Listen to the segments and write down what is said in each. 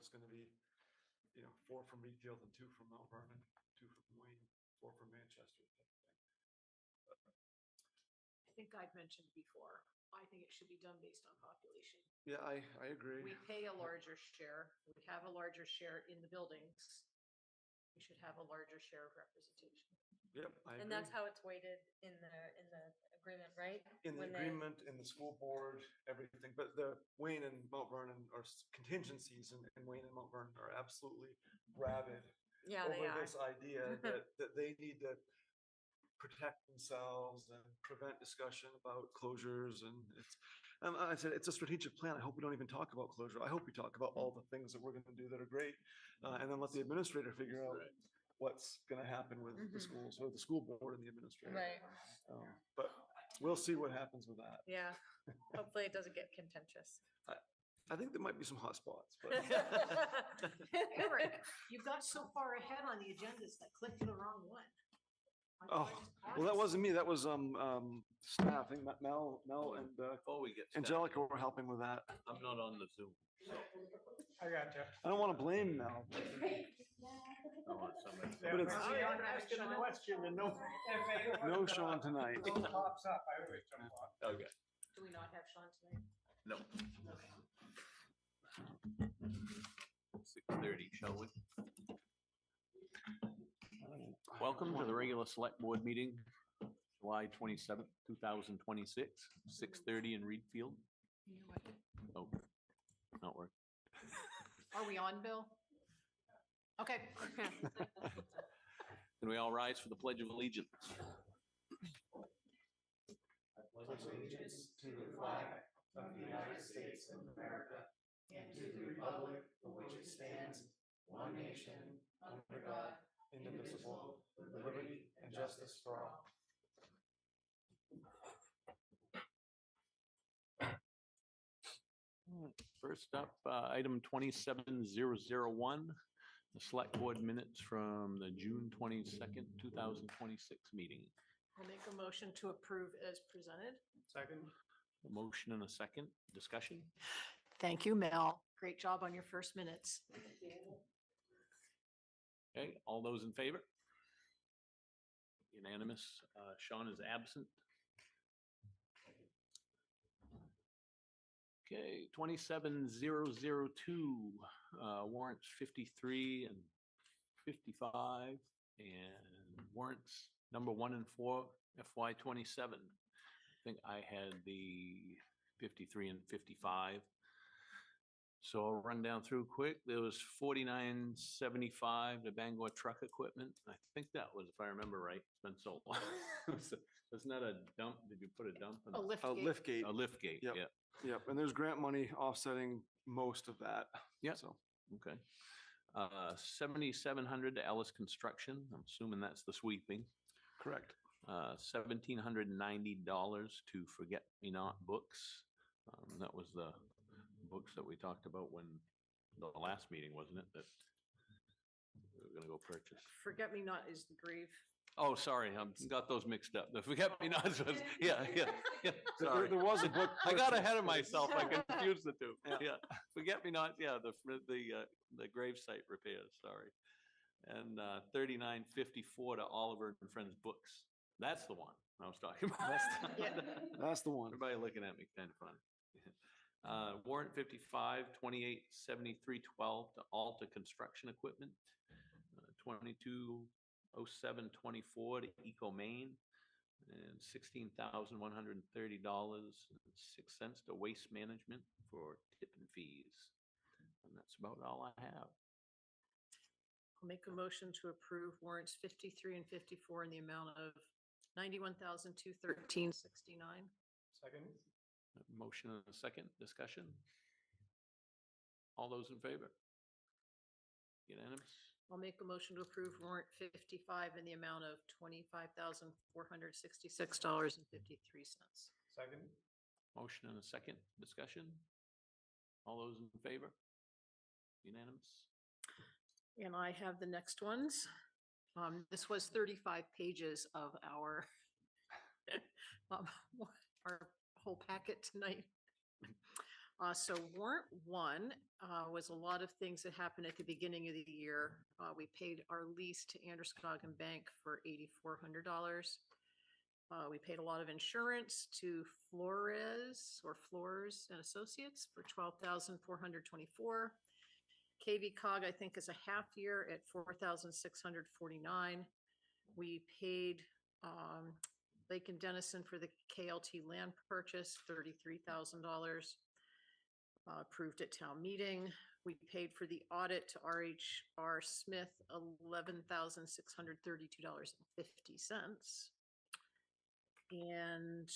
it's going to be, 4 from Readfield and 2 from Mount Vernon, 2 from Wayne, 4 from Manchester. I think I've mentioned before, I think it should be done based on population. Yeah, I agree. We pay a larger share, we have a larger share in the buildings. We should have a larger share of representation. Yep, I agree. And that's how it's weighted in the agreement, right? In the agreement, in the school board, everything, but the Wayne and Mount Vernon are contingencies, and Wayne and Mount Vernon are absolutely rabid Yeah, they over are. this idea that they need to protect themselves and prevent discussion about closures. And I said, it's a strategic plan. I hope we don't even talk about closure. I hope we talk about all the things that we're going to do that are great, and then let the administrator figure out what's going to happen with the schools, or the school board and the administrator. Right. But we'll see what happens with that. Yeah. Hopefully it doesn't get contentious. I think there might be some hot spots, but Eric, you got so far ahead on the agendas that clicked to the wrong one. oh, well, that wasn't me. That was staff. I think Mel and Before we get Angelica were helping with that. I'm not on the Zoom. I got you. I don't want to blame Mel. I want somebody. But it's- Asking a question and no. No Sean tonight. Pops up, I always jump on. Okay. Do we not have Sean tonight? No. 6:30, shall we? Welcome to the regular select board meeting, July 27th, 2026, 6:30 in Readfield. Oh, not working. Are we on, Bill? Okay. Can we all rise for the Pledge of Allegiance? I pledge allegiance to the flag of the United States of America and to the republic for which it stands, one nation, under God, indivisible, with liberty and justice for all. First up, item 27001, the select board minutes from the June 22nd, 2026 meeting. I'll make a motion to approve as presented. Second. A motion and a second. Discussion? Thank you, Mel. Great job on your first minutes. Okay, all those in favor? Unanimous. Sean is absent. Okay, 27002, warrants 53 and 55, and warrants number 1 and 4, FY27. I think I had the 53 and 55. So I'll run down through quick. There was $49.75 to Bangor truck equipment. I think that was, if I remember right, it's been so long. It's not a dump. Did you put a dump? A lift A gate. lift gate. A lift gate, Yep. yeah. Yep, and there's grant money offsetting most of that. Yep. So Okay. 7,700 to Ellis Construction. I'm assuming that's the sweeping. correct. $1,790 to Forget Me Not Books. That was the books that we talked about when the last meeting, wasn't it? That we were gonna go purchase. Forget Me Not is the grave. Oh, sorry, I've got those mixed up. The Forget Me Nots was, yeah. Sorry. There was a book. I got ahead of myself. I confused the two. Yeah. Yeah. Forget Me Not, yeah, the gravesite repairs, sorry. And $39.54 to Oliver and Friends Books. That's the one I was talking about. That's the one. Everybody looking at me, kind of funny. Warrant 55, 2873.12 to Alta Construction Equipment. 2207.24 to Eco Maine, and $16,130.06 to Waste Management for tipping fees. And that's about all I have. I'll make a motion to approve warrants 53 and 54 in the amount of $91,213.69. Second. Motion and a second. Discussion? All those in favor? Unanimous? I'll make a motion to approve warrant 55 in the amount of $25,466.53. Second. Motion and a second. Discussion? All those in favor? Unanimous? And I have the next ones. This was 35 pages of our our whole packet tonight. So warrant one was a lot of things that happened at the beginning of the year. We paid our lease to Androscoggin Bank for $8,400. We paid a lot of insurance to Flores and Associates for $12,424. KV Cog, I think, is a half year at $4,649. We paid Lake and Dennison for the KLT land purchase, $33,000. Approved at town meeting. We paid for the audit to RHR Smith, $11,632.50. And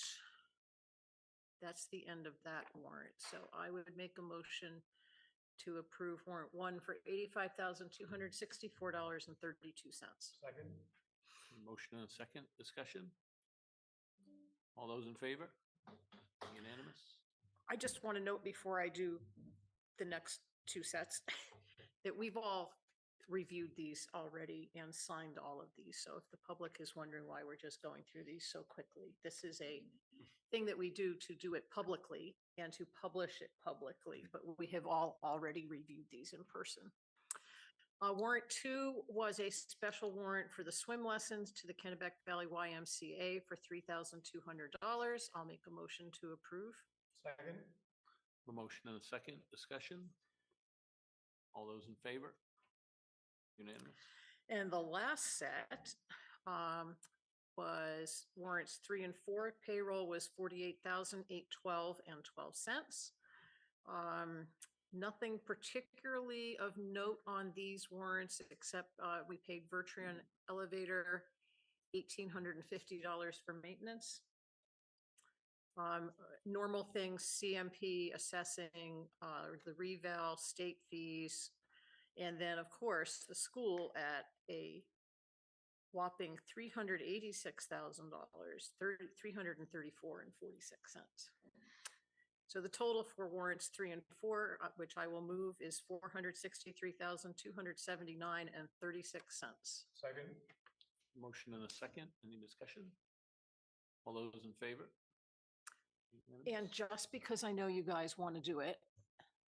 that's the end of that warrant. So I would make a motion to approve warrant one for $85,264.32. Second. Motion and a second, discussion? All those in favor? Unanimous? I just want to note before I do the next two sets that we've all reviewed these already and signed all of these. So if the public is wondering why we're just going through these so quickly, this is a thing that we do to do it publicly and to publish it publicly, but we have all already reviewed these in person. Warrant two was a special warrant for the swim lessons to the Kennebec Valley YMCA for $3,200. I'll make a motion to approve. Second. A motion and a second, discussion? All those in favor? Unanimous? And the last set was warrants 3 and 4. Payroll was $48,812.12. Nothing particularly of note on these warrants, except we paid Vertrion Elevator $1,850 for maintenance. Normal things, CMP, assessing, the reval, state fees, and then, of course, the school at a whopping $386,000, $334.46. So the total for warrants 3 and 4, which I will move, is $463,279.36. Second. Motion and a second, any discussion? All those in favor? Unanimous? And just because I know you guys want to do it,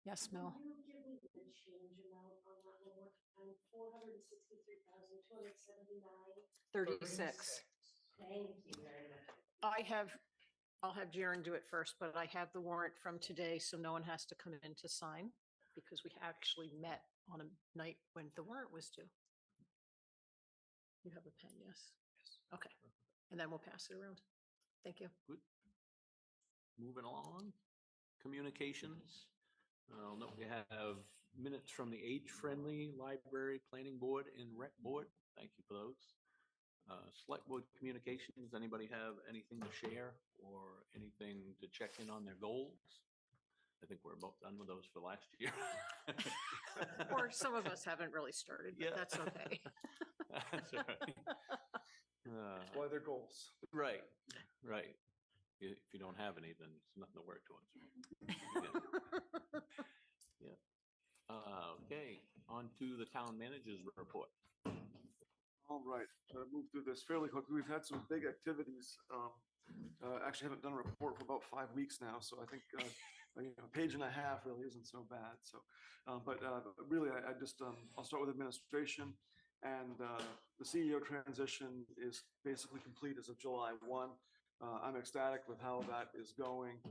yes, Mel? Can you give me the change amount on that one more time? 463,279. 36. Thank you very much. I'll have Jaren do it first, but I have the warrant from today, so no one has to come in to sign because we actually met on a night when the warrant was due. You have a pen, yes? Yes. Okay, and then we'll pass it around. Thank you. Good. Moving along, communications. Note we have minutes from the age-friendly library, planning board, and rec board. Thank you for those. Select board communications, anybody have anything to share or anything to check in on their goals? I think we're about done with those for last year. Or some of us haven't really started, but Yeah. that's okay. That's all right. That's why they're goals. Right, right. If you don't have any, then it's nothing to work towards. Yeah. Okay, on to the town manager's report. All right, so to move through this fairly quickly, we've had some big activities. Actually haven't done a report for about 5 weeks now, so I think a page and a half really isn't so bad. So, but really, I just I'll start with administration, and the CEO transition is basically complete as of July 1. I'm ecstatic with how that is going.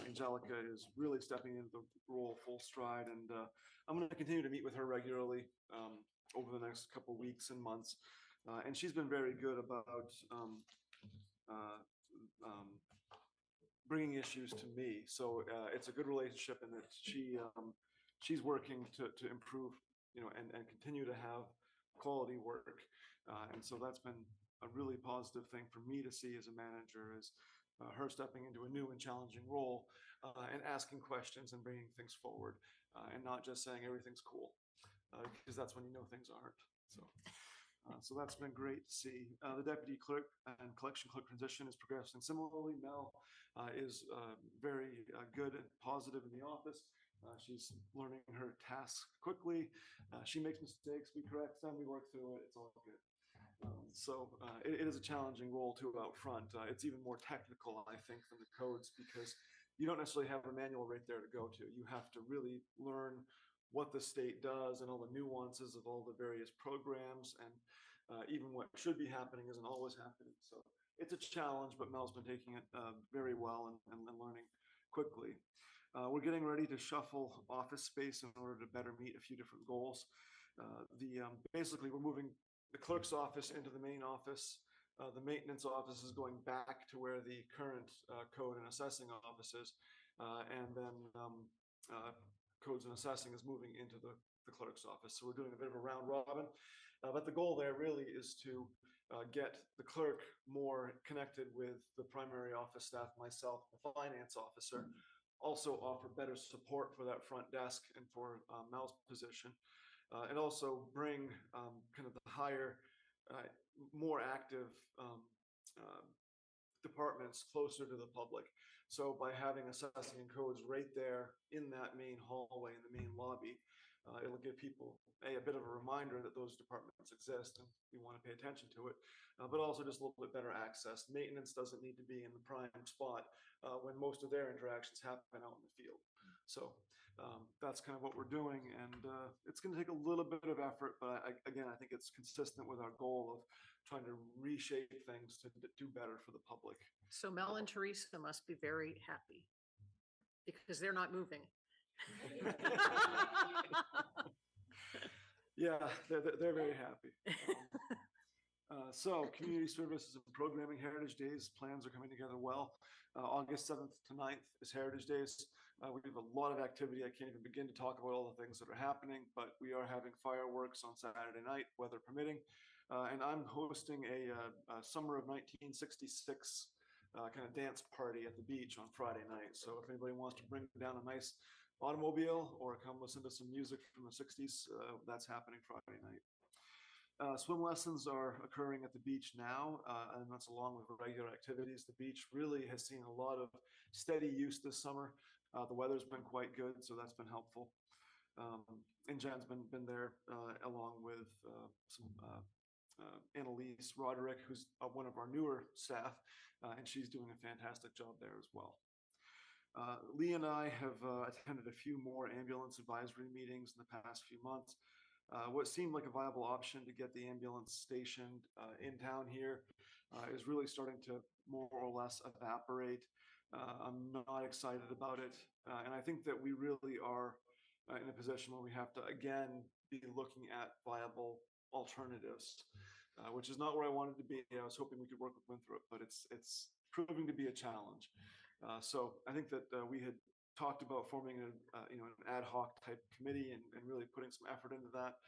Angelica is really stepping into the role full stride, and I'm going to continue to meet with her regularly over the next couple weeks and months. And she's been very good about bringing issues to me. So it's a good relationship, and that she's working to improve, and continue to have quality work. And so that's been a really positive thing for me to see as a manager, is her stepping into a new and challenging role, and asking questions and bringing things forward, and not just saying everything's cool, because that's when you know things aren't. So that's been great to see. The deputy clerk and collection clerk transition is progressing similarly. Mel is very good and positive in the office. She's learning her tasks quickly. She makes mistakes, we correct them, we work through it. It's all good. So it is a challenging role too out front. It's even more technical, I think, than the codes, because you don't necessarily have a manual right there to go to. You have to really learn what the state does and all the nuances of all the various programs, and even what should be happening isn't always happening. So it's a challenge, but Mel's been taking it very well and learning quickly. We're getting ready to shuffle office space in order to better meet a few different goals. Basically, we're moving the clerk's office into the main office. The maintenance office is going back to where the current code and assessing office is. And then codes and assessing is moving into the clerk's office. So we're doing a bit of a round robin. But the goal there really is to get the clerk more connected with the primary office staff, myself, the finance officer, also offer better support for that front desk and for Mel's position, and also bring kind of the higher, more active departments closer to the public. So by having assessing and codes right there in that main hallway, in the main lobby, it'll give people a bit of a reminder that those departments exist and we want to pay attention to it, but also just a little bit better access. Maintenance doesn't need to be in the prime spot when most of their interactions happen out in the field. So that's kind of what we're doing, and it's going to take a little bit of effort, but again, I think it's consistent with our goal of trying to reshape things to do better for the public. So Mel and Teresa must be very happy because they're not moving. Yeah, they're very happy. So community services and programming, Heritage Days plans are coming together well. August 7th to 9th is Heritage Days. We have a lot of activity. I can't even begin to talk about all the things that are happening, but we are having fireworks on Saturday night, weather permitting. And I'm hosting a summer of 1966 kind of dance party at the beach on Friday night. So if anybody wants to bring down a nice automobile or come listen to some music from the 60s, that's happening Friday night. Swim lessons are occurring at the beach now, and that's along with regular activities. The beach really has seen a lot of steady use this summer. The weather's been quite good, so that's been helpful. And Jen's been there along with Annalise Roderick, who's one of our newer staff, and she's doing a fantastic job there as well. Lee and I have attended a few more ambulance advisory meetings in the past few months. What seemed like a viable option to get the ambulance stationed in town here is really starting to more or less evaporate. I'm not excited about it. And I think that we really are in a position where we have to, again, be looking at viable alternatives, which is not where I wanted to be. I was hoping we could work with Winthrop, but it's proving to be a challenge. So I think that we had talked about forming an ad hoc type committee and really putting some effort into that.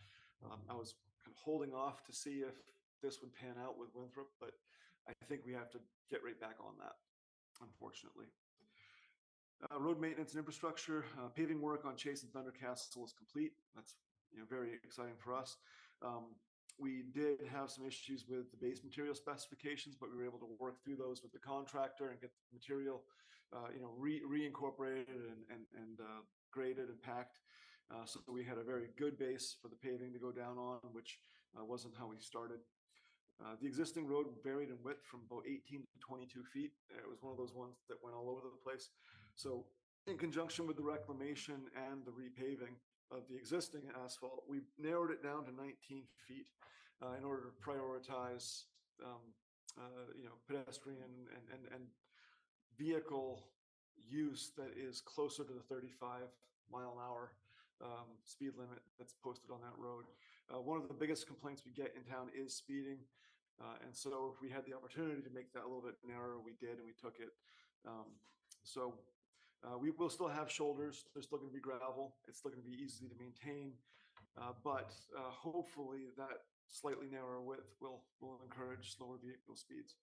I was kind of holding off to see if this would pan out with Winthrop, but I think we have to get right back on that, unfortunately. Road maintenance and infrastructure, paving work on Chase and Thunder Castle is complete. That's very exciting for us. We did have some issues with the base material specifications, but we were able to work through those with the contractor and get the material reincorporated and graded and packed. So we had a very good base for the paving to go down on, which wasn't how we started. The existing road varied in width from about 18 to 22 feet. It was one of those ones that went all over the place. So in conjunction with the reclamation and the repaving of the existing asphalt, we narrowed it down to 19 feet in order to prioritize pedestrian and vehicle use that is closer to the 35-mile-an-hour speed limit that's posted on that road. One of the biggest complaints we get in town is speeding. And so if we had the opportunity to make that a little bit narrower, we did, and we took it. We will still have shoulders. There's still going to be gravel. It's still going to be easy to maintain. But hopefully that slightly narrower width will encourage slower vehicle speeds.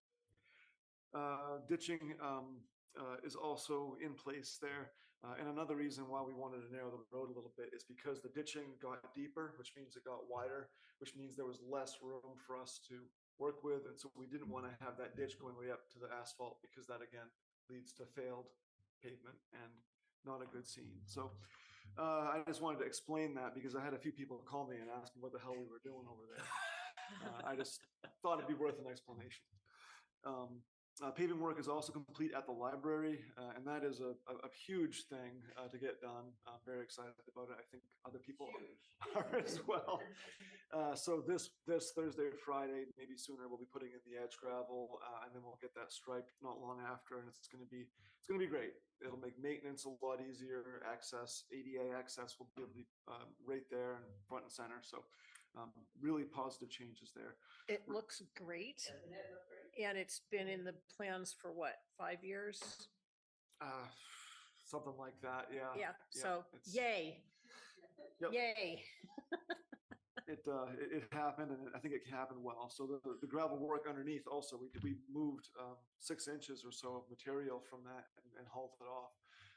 Ditching is also in place there. And another reason why we wanted to narrow the road a little bit is because the ditching got deeper, which means it got wider, which means there was less room for us to work with. And so we didn't want to have that ditch going way up to the asphalt, because that again leads to failed pavement and not a good scene. So I just wanted to explain that, because I had a few people call me and ask me what the hell we were doing over there. I just thought it'd be worth an explanation. Paving work is also complete at the library, and that is a huge thing to get done. I'm very excited about it. I think other people are as well. So this Thursday or Friday, maybe sooner, we'll be putting in the edge gravel, and then we'll get that striped not long after, and it's going to be great. It'll make maintenance a lot easier. Access, ADA access will be able to be right there and front and center. So really positive changes there. It looks great. And it's been in the plans for what, 5 years? Something like that, yeah. Yeah, so it's- yay, Yep. yay. It happened, and I think it happened well. So the gravel work underneath also, we moved 6 inches or so of material from that and hauled it off.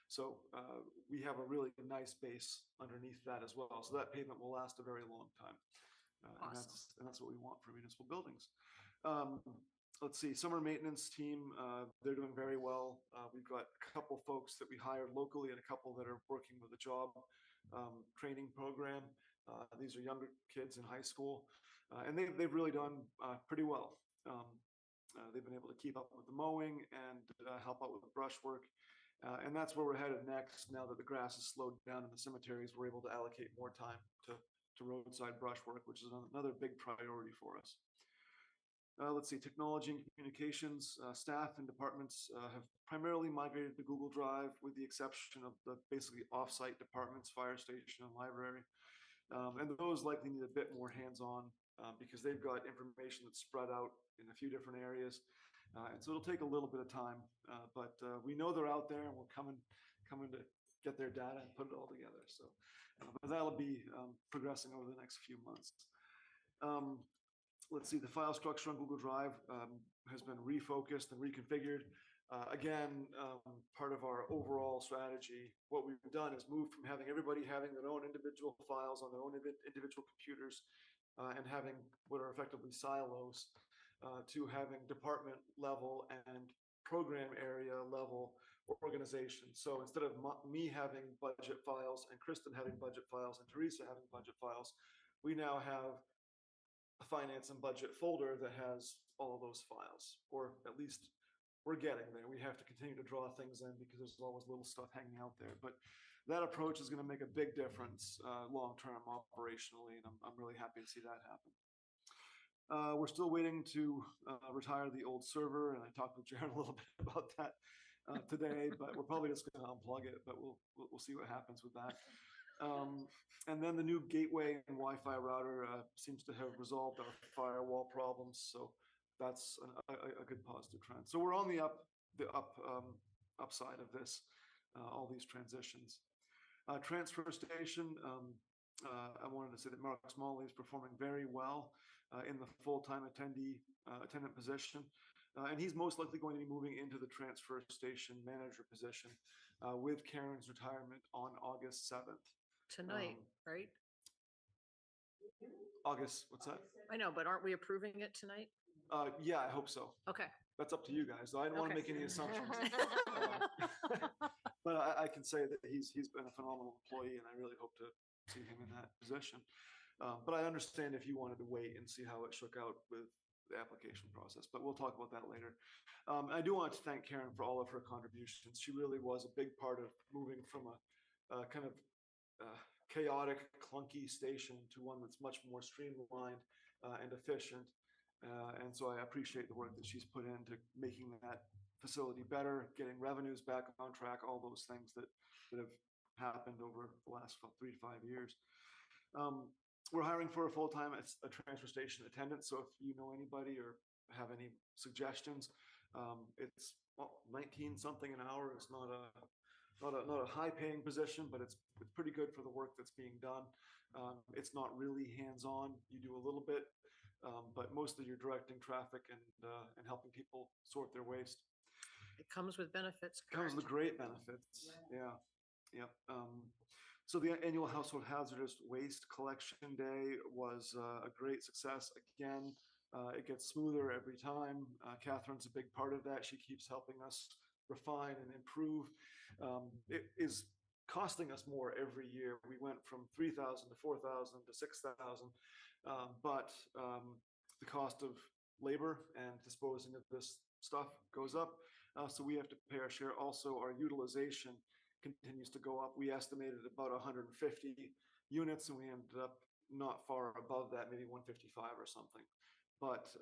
So we have a really nice base underneath that as well. So that pavement will last a very long time. Awesome. And that's what we want for municipal buildings. Let's see, summer maintenance team, they're doing very well. We've got a couple folks that we hired locally and a couple that are working with a job training program. These are younger kids in high school, and they've really done pretty well. They've been able to keep up with the mowing and help out with the brush work. And that's where we're headed next. Now that the grass has slowed down in the cemeteries, we're able to allocate more time to roadside brush work, which is another big priority for us. Let's see, technology and communications, staff and departments have primarily migrated to Google Drive, with the exception of the basically offsite departments, fire station and library. And those likely need a bit more hands-on because they've got information that's spread out in a few different areas. And so it'll take a little bit of time, but we know they're out there, and we're coming to get their data and put it all together. So, but that'll be progressing over the next few months. Let's see, the file structure on Google Drive has been refocused and reconfigured. Again, part of our overall strategy, what we've done is moved from having everybody having their own individual files on their own individual computers and having what are effectively silos to having department level and program area level organization. So instead of me having budget files and Kristen having budget files and Teresa having budget files, we now have a finance and budget folder that has all of those files, or at least we're getting there. We have to continue to draw things in because there's always little stuff hanging out there. But that approach is going to make a big difference long-term operationally, and I'm really happy to see that happen. We're still waiting to retire the old server, and I talked with Jared a little bit about that today, but we're probably just going to unplug it, but we'll see what happens with that. And then the new gateway and Wi-Fi router seems to have resolved our firewall problems, so that's a good positive trend. So we're on the upside of this, all these transitions. Transfer station, I wanted to say that Mark Smalley is performing very well in the full-time attendant position. And he's most likely going to be moving into the transfer station manager position with Karen's retirement on August 7th. Tonight, right? August, what's that? I know, but aren't we approving it tonight? Yeah, I hope so. Okay. That's up to you guys. I don't want to Okay. make any assumptions. But I can say that he's been a phenomenal employee, and I really hope to see him in that position. But I understand if you wanted to wait and see how it shook out with the application process, but we'll talk about that later. I do want to thank Karen for all of her contributions. She really was a big part of moving from a kind of chaotic, clunky station to one that's much more streamlined and efficient. And so I appreciate the work that she's put into making that facility better, getting revenues back on track, all those things that have happened over the last 3 to 5 years. We're hiring for a full-time transfer station attendant. So if you know anybody or have any suggestions, it's 19 something an hour. It's not a high-paying position, but it's pretty good for the work that's being done. It's not really hands-on. You do a little bit, but mostly you're directing traffic and helping people sort their waste. It comes with benefits. Comes with great benefits. Yeah. So the annual Household Hazardous Waste Collection Day was a great success. Again, it gets smoother every time. Catherine's a big part of that. She keeps helping us refine and improve. It is costing us more every year. We went from 3,000 to 4,000 to 6,000, but the cost of labor and disposing of this stuff goes up. So we have to pay our share. Also, our utilization continues to go up. We estimated about 150 units and we ended up not far above that, maybe 155 or something. But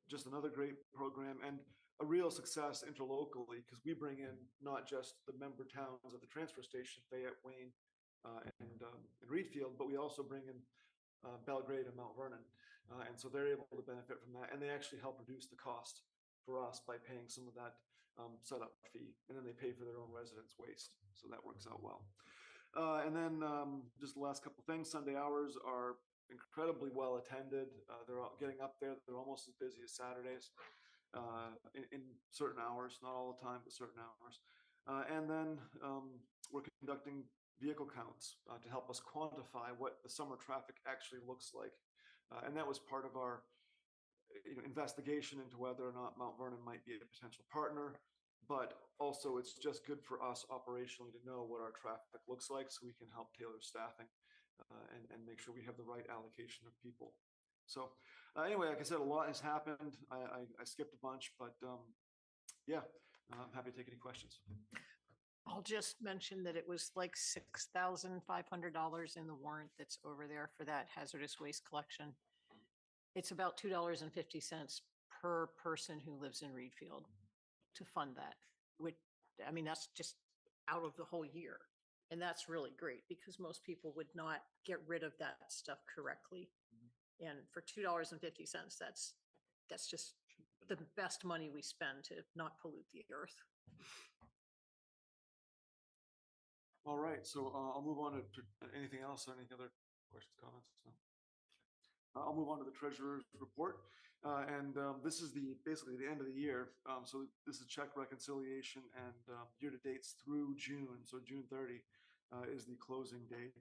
just another great program and a real success interlocally, because we bring in not just the member towns of the transfer station, Fayette, Wayne, and Readfield, but we also bring in Belgrade and Mount Vernon. And so they're able to benefit from that. And they actually help reduce the cost for us by paying some of that setup fee. And then they pay for their own residence waste. So that works out well. And then just the last couple of things, Sunday hours are incredibly well attended. They're all getting up there. They're almost as busy as Saturdays in certain hours, not all the time, but certain hours. And then we're conducting vehicle counts to help us quantify what the summer traffic actually looks like. And that was part of our investigation into whether or not Mount Vernon might be a potential partner. But also it's just good for us operationally to know what our traffic looks like so we can help tailor staffing and make sure we have the right allocation of people. So anyway, like I said, a lot has happened. I skipped a bunch, but yeah, I'm happy to take any questions. I'll just mention that it was like $6,500 in the warrant that's over there for that hazardous waste collection. It's about $2.50 per person who lives in Readfield to fund that. Which, I mean, that's just out of the whole year. And that's really great because most people would not get rid of that stuff correctly. And for $2.50, that's just the best money we spend to not pollute the earth. All right, so I'll move on to anything else or any other questions, comments? No? I'll move on to the treasurer's report. And this is basically the end of the year. So this is check reconciliation and year to dates through June. So June 30 is the closing date.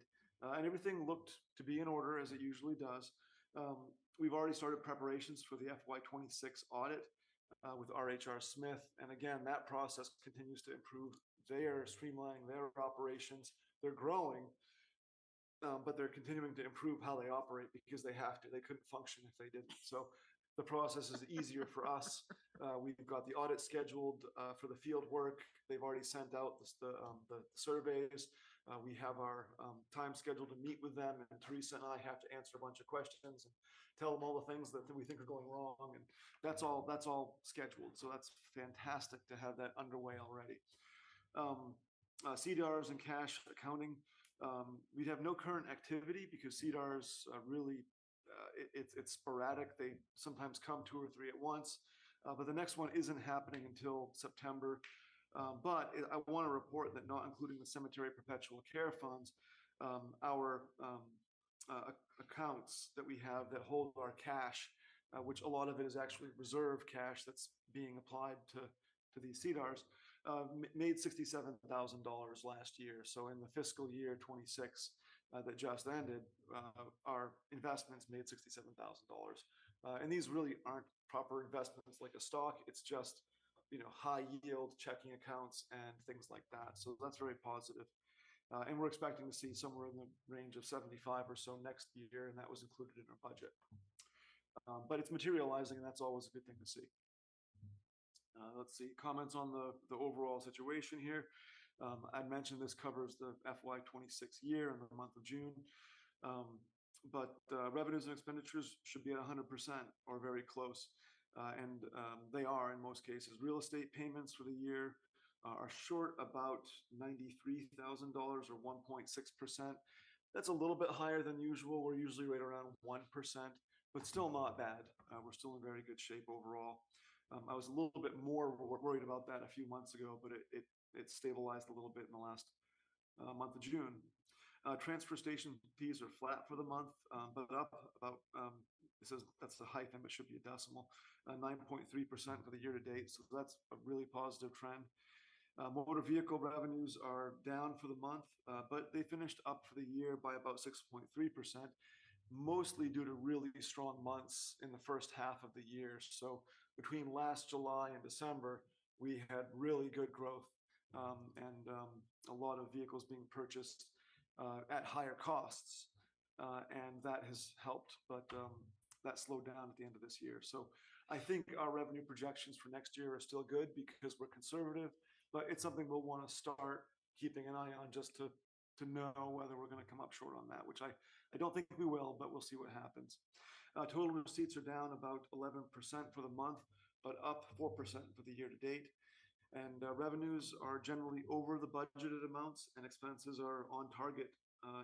And everything looked to be in order as it usually does. We've already started preparations for the FY26 audit with RHR Smith. And again, that process continues to improve. They are streamlining their operations. They're growing, but they're continuing to improve how they operate because they have to. They couldn't function if they didn't. So the process is easier for us. We've got the audit scheduled for the field work. They've already sent out the surveys. We have our time scheduled to meet with them, and Teresa and I have to answer a bunch of questions and tell them all the things that we think are going wrong, and that's all scheduled. So that's fantastic to have that underway already. CDRs and cash accounting. We have no current activity because CDRs really, it's sporadic. They sometimes come 2 or 3 at once, but the next one isn't happening until September. But I want to report that not including the cemetery perpetual care funds, our accounts that we have that hold our cash, which a lot of it is actually reserve cash that's being applied to these CDRs, made $67,000 last year. So in the fiscal year 26 that just ended, our investments made $67,000. And these really aren't proper investments like a stock. It's just, high yield checking accounts and things like that. So that's very positive. And we're expecting to see somewhere in the range of 75 or so next year, and that was included in our budget. But it's materializing, and that's always a good thing to see. Let's see, comments on the overall situation here. I mentioned this covers the FY26 year in the month of June. But revenues and expenditures should be at 100% or very close. And they are in most cases. Real estate payments for the year are short about $93,000 or 1.6%. That's a little bit higher than usual. We're usually right around 1%, but still not bad. We're still in very good shape overall. I was a little bit more worried about that a few months ago, but it stabilized a little bit in the last month of June. Transfer station fees are flat for the month, but up about, that's the hyphen, but should be a decimal, 9.3% for the year to date. So that's a really positive trend. Motor vehicle revenues are down for the month, but they finished up for the year by about 6.3%, mostly due to really strong months in the first half of the year. So between last July and December, we had really good growth and a lot of vehicles being purchased at higher costs, and that has helped, but that slowed down at the end of this year. So I think our revenue projections for next year are still good because we're conservative, but it's something we'll want to start keeping an eye on just to know whether we're going to come up short on that, which I don't think we will, but we'll see what happens. Total receipts are down about 11% for the month, but up 4% for the year to date. And revenues are generally over the budgeted amounts, and expenses are on target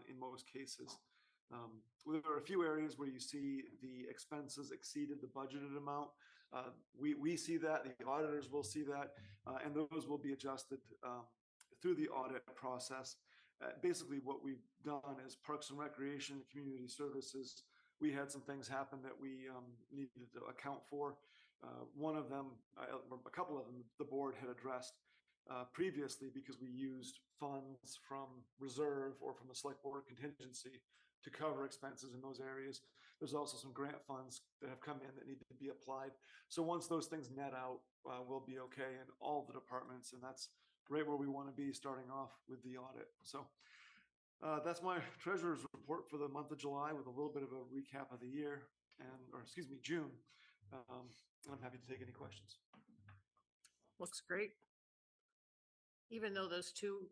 in most cases. There are a few areas where you see the expenses exceeded the budgeted amount. We see that, the auditors will see that, and those will be adjusted through the audit process. Basically, what we've done is Parks and Recreation, Community Services. We had some things happen that we needed to account for. One of them, a couple of them, the board had addressed previously because we used funds from reserve or from the select board contingency to cover expenses in those areas. There's also some grant funds that have come in that need to be applied. So once those things net out, we'll be okay in all the departments, and that's right where we want to be starting off with the audit. So that's my treasurer's report for the month of July with a little bit of a recap of the year, June. I'm happy to take any questions. Looks great. Even though those two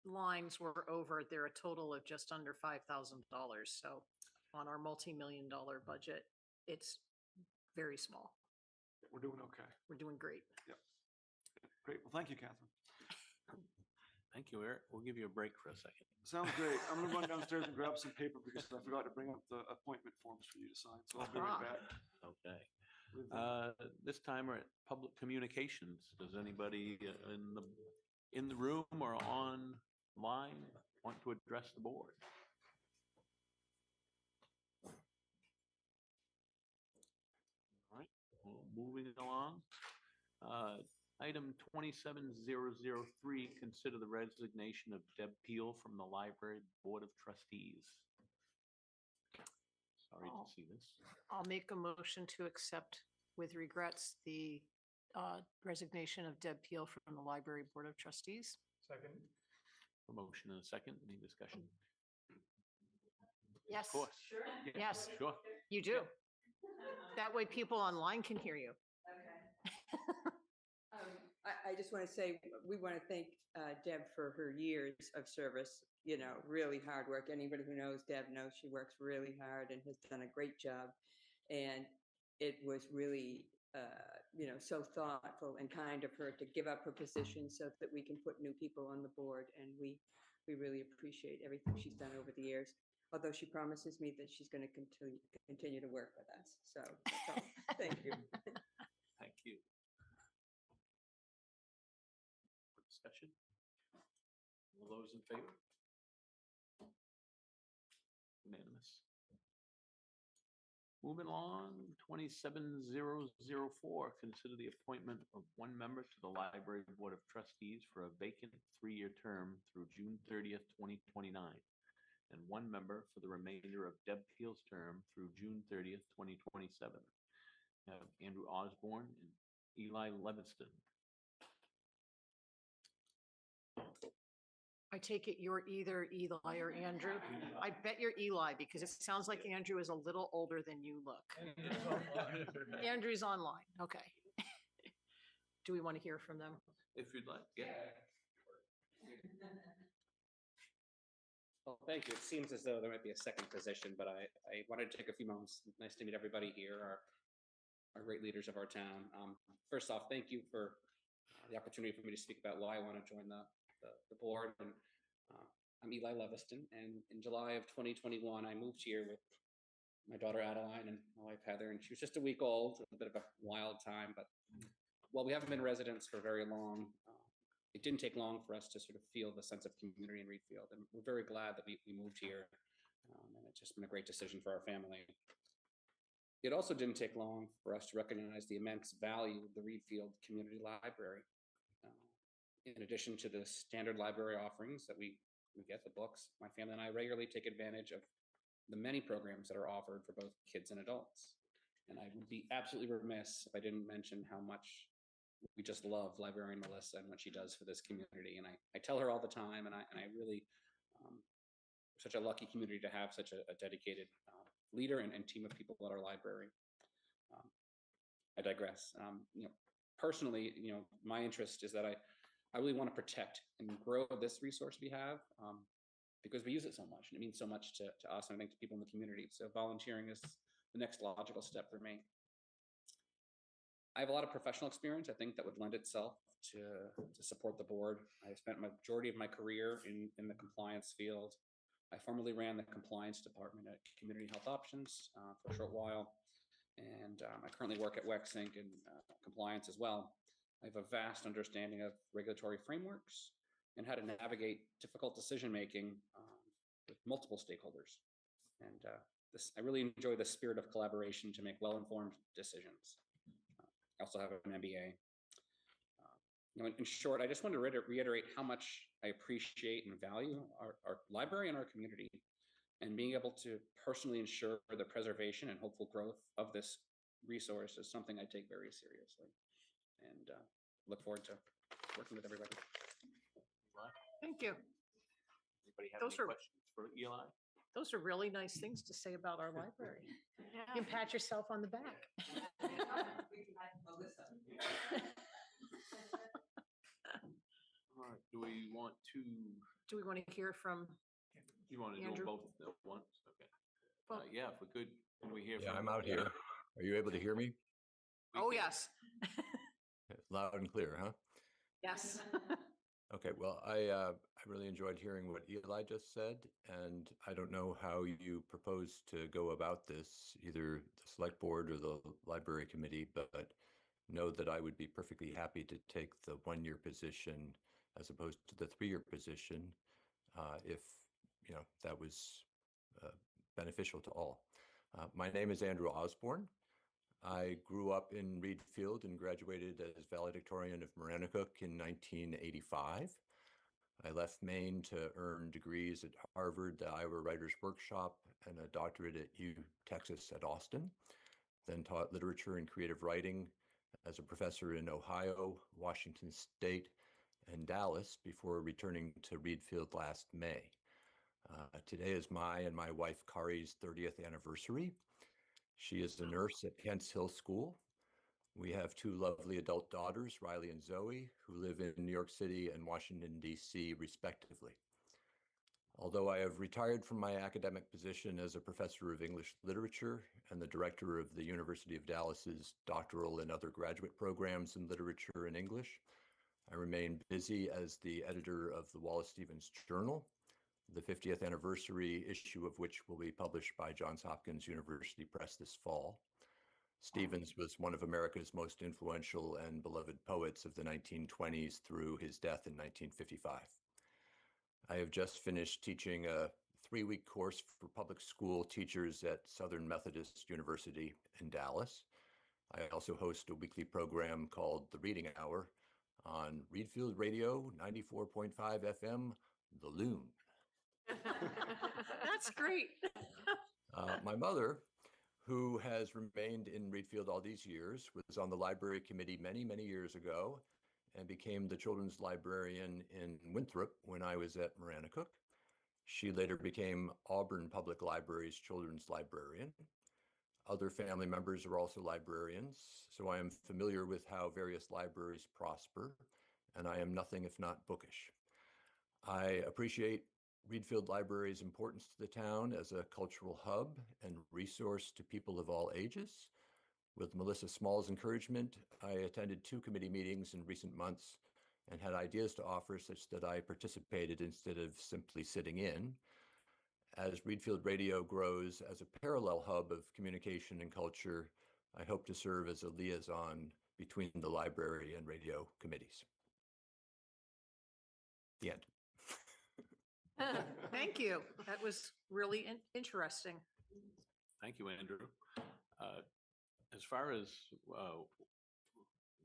lines were over, they're a total of just under $5,000. So on our multi-million-dollar budget, it's very small. We're doing okay. We're doing great. Yep. Great. Well, thank you, Catherine. Thank you, Eric. We'll give you a break for a second. Sounds great. I'm going to run downstairs and grab some paper because I forgot to bring up the appointment forms for you to sign. So I'll be right back. Okay. with, This time we're at public communications. Does anybody in the room or online want to address the board? All right, well, moving along. Item 27003, consider the resignation of Deb Peel from the Library Board of Trustees. Sorry to see this. I'll make a motion to accept with regrets the resignation of Deb Peel from the Library Board of Trustees. Second. A motion and a second. Any discussion? Yes. Of course. Yes, Sure. you do. That way people online can hear you. I just want to say, we want to thank Deb for her years of service, really hard work. Anybody who knows Deb knows she works really hard and has done a great job. And it was really, so thoughtful and kind of her to give up her position so that we can put new people on the board. And we really appreciate everything she's done over the years. Although she promises me that she's going to continue to work with us. So thank you. Thank you. Discussion? All those in favor? Unanimous. Moving along, 27004, consider the appointment of one member to the Library Board of Trustees for a vacant 3-year term through June 30th, 2029, and one member for the remainder of Deb Peel's term through June 30th, 2027. Andrew Osborne and Eli Levinston. I take it you're either Eli or Andrew. I bet you're Eli because it sounds like Andrew is a little older than you look. Andrew's online. Okay. Do we want to hear from them? If you'd like, yeah. Well, thank you. It seems as though there might be a second position, but I wanted to take a few moments. Nice to meet everybody here, our great leaders of our town. First off, thank you for the opportunity for me to speak about why I want to join the board. And I'm Eli Leviston, and in July of 2021, I moved here with my daughter Adeline and my wife Heather, and she was just a week old. A bit of a wild time, but while we haven't been residents for very long, it didn't take long for us to sort of feel the sense of community in Readfield, and we're very glad that we moved here, and it's just been a great decision for our family. It also didn't take long for us to recognize the immense value of the Readfield Community Library. In addition to the standard library offerings that we get, the books, my family and I regularly take advantage of the many programs that are offered for both kids and adults. And I would be absolutely remiss if I didn't mention how much we just love librarian Melissa and what she does for this community. And I tell her all the time, and I really, such a lucky community to have such a dedicated leader and team of people at our library. I digress. Personally, my interest is that I really want to protect and grow this resource we have, because we use it so much and it means so much to us and I think to people in the community. So volunteering is the next logical step for me. I have a lot of professional experience, I think, that would lend itself to support the board. I spent majority of my career in the compliance field. I formerly ran the compliance department at Community Health Options for a short while. And I currently work at WexInc in compliance as well. I have a vast understanding of regulatory frameworks and how to navigate difficult decision-making with multiple stakeholders. And I really enjoy the spirit of collaboration to make well-informed decisions. I also have an MBA. In short, I just want to reiterate how much I appreciate and value our library and our community, and being able to personally ensure the preservation and hopeful growth of this resource is something I take very seriously, and look forward to working with everybody. Thank you. Anybody have Those any are- questions for Eli? Those are really nice things to say about our library. You can pat yourself on the back. All right, do we want to, Do we want to hear from, you want to do Andrew? them both at once? Okay. Well- Yeah, if we could, can we hear Yeah, from? I'm out here. Are you able to hear me? We oh, can- yes, Loud and clear, huh? yes. Okay, well, I really enjoyed hearing what Eli just said, and I don't know how you propose to go about this, either the select board or the library committee, but know that I would be perfectly happy to take the 1-year position as opposed to the 3-year position, if that was beneficial to all. My name is Andrew Osborne. I grew up in Readfield and graduated as valedictorian of Maranacook in 1985. I left Maine to earn degrees at Harvard, the Iowa Writers Workshop, and a doctorate at Texas at Austin. Then taught literature and creative writing as a professor in Ohio, Washington State, and Dallas before returning to Readfield last May. Today is my and my wife Kari's 30th anniversary. She is a nurse at Hants Hill School. We have 2 lovely adult daughters, Riley and Zoe, who live in New York City and Washington, D.C., respectively. Although I have retired from my academic position as a professor of English literature and the director of the University of Dallas's doctoral and other graduate programs in literature and English, I remain busy as the editor of the Wallace Stevens Journal, the 50th anniversary issue of which will be published by Johns Hopkins University Press this fall. Stevens was one of America's most influential and beloved poets of the 1920s through his death in 1955. I have just finished teaching a 3-week course for public school teachers at Southern Methodist University in Dallas. I also host a weekly program called The Reading Hour on Readfield Radio 94.5 FM, The Loon. That's great. My mother, who has remained in Readfield all these years, was on the library committee many, many years ago and became the children's librarian in Winthrop when I was at Maranacook. She later became Auburn Public Library's children's librarian. Other family members are also librarians, so I am familiar with how various libraries prosper, and I am nothing if not bookish. I appreciate Readfield Library's importance to the town as a cultural hub and resource to people of all ages. With Melissa Small's encouragement, I attended 2 committee meetings in recent months and had ideas to offer such that I participated instead of simply sitting in. As Readfield Radio grows as a parallel hub of communication and culture, I hope to serve as a liaison between the library and radio committees. The end. Thank you. That was really interesting. Thank you, Andrew. As far as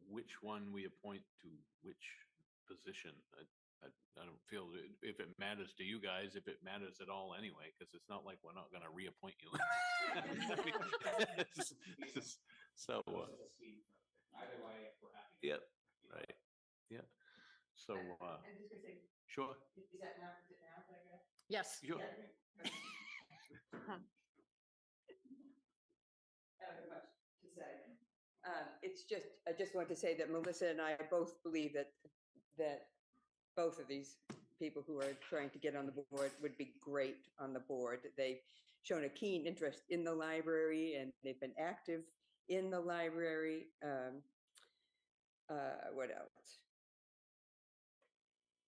which one we appoint to which position, I don't feel if it matters to you guys, if it matters at all anyway, because it's not like we're not going to reappoint you. So, Either way, we're happy. yeah, right, yeah. So, I'm just gonna say, sure, is that now, is it now, can I go? Yes. sure. I don't have much to say. It's just, I just want to say that Melissa and I both believe that both of these people who are trying to get on the board would be great on the board. They've shown a keen interest in the library and they've been active in the library. What else?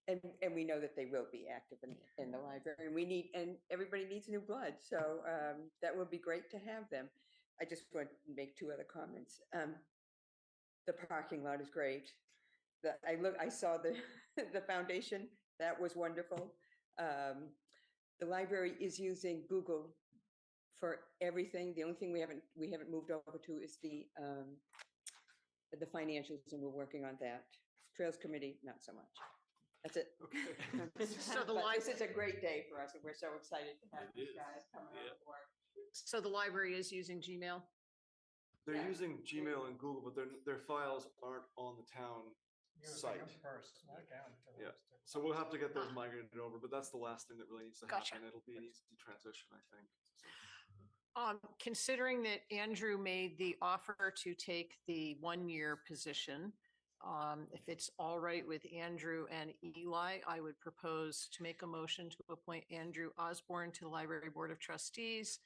And we know that they will be active in the library, and everybody needs new blood. So that would be great to have them. I just want to make two other comments. The parking lot is great. I saw the foundation. That was wonderful. The library is using Google for everything. The only thing we haven't moved over to is the financials, and we're working on that. Trails Committee, not so much. That's it. So the But this is a great day for us, and we're so excited to have It these is, guys coming on yeah. board. So the library is using Gmail? They're Yeah. using Gmail and Google, but their files aren't on the town site. First, not down to the Yeah. rest of- So we'll have to get those migrated over, but that's the last thing that really needs to Gotcha. happen. It'll be an easy transition, I think. Considering that Andrew made the offer to take the 1-year position, if it's all right with Andrew and Eli, I would propose to make a motion to appoint Andrew Osborne to the Library Board of Trustees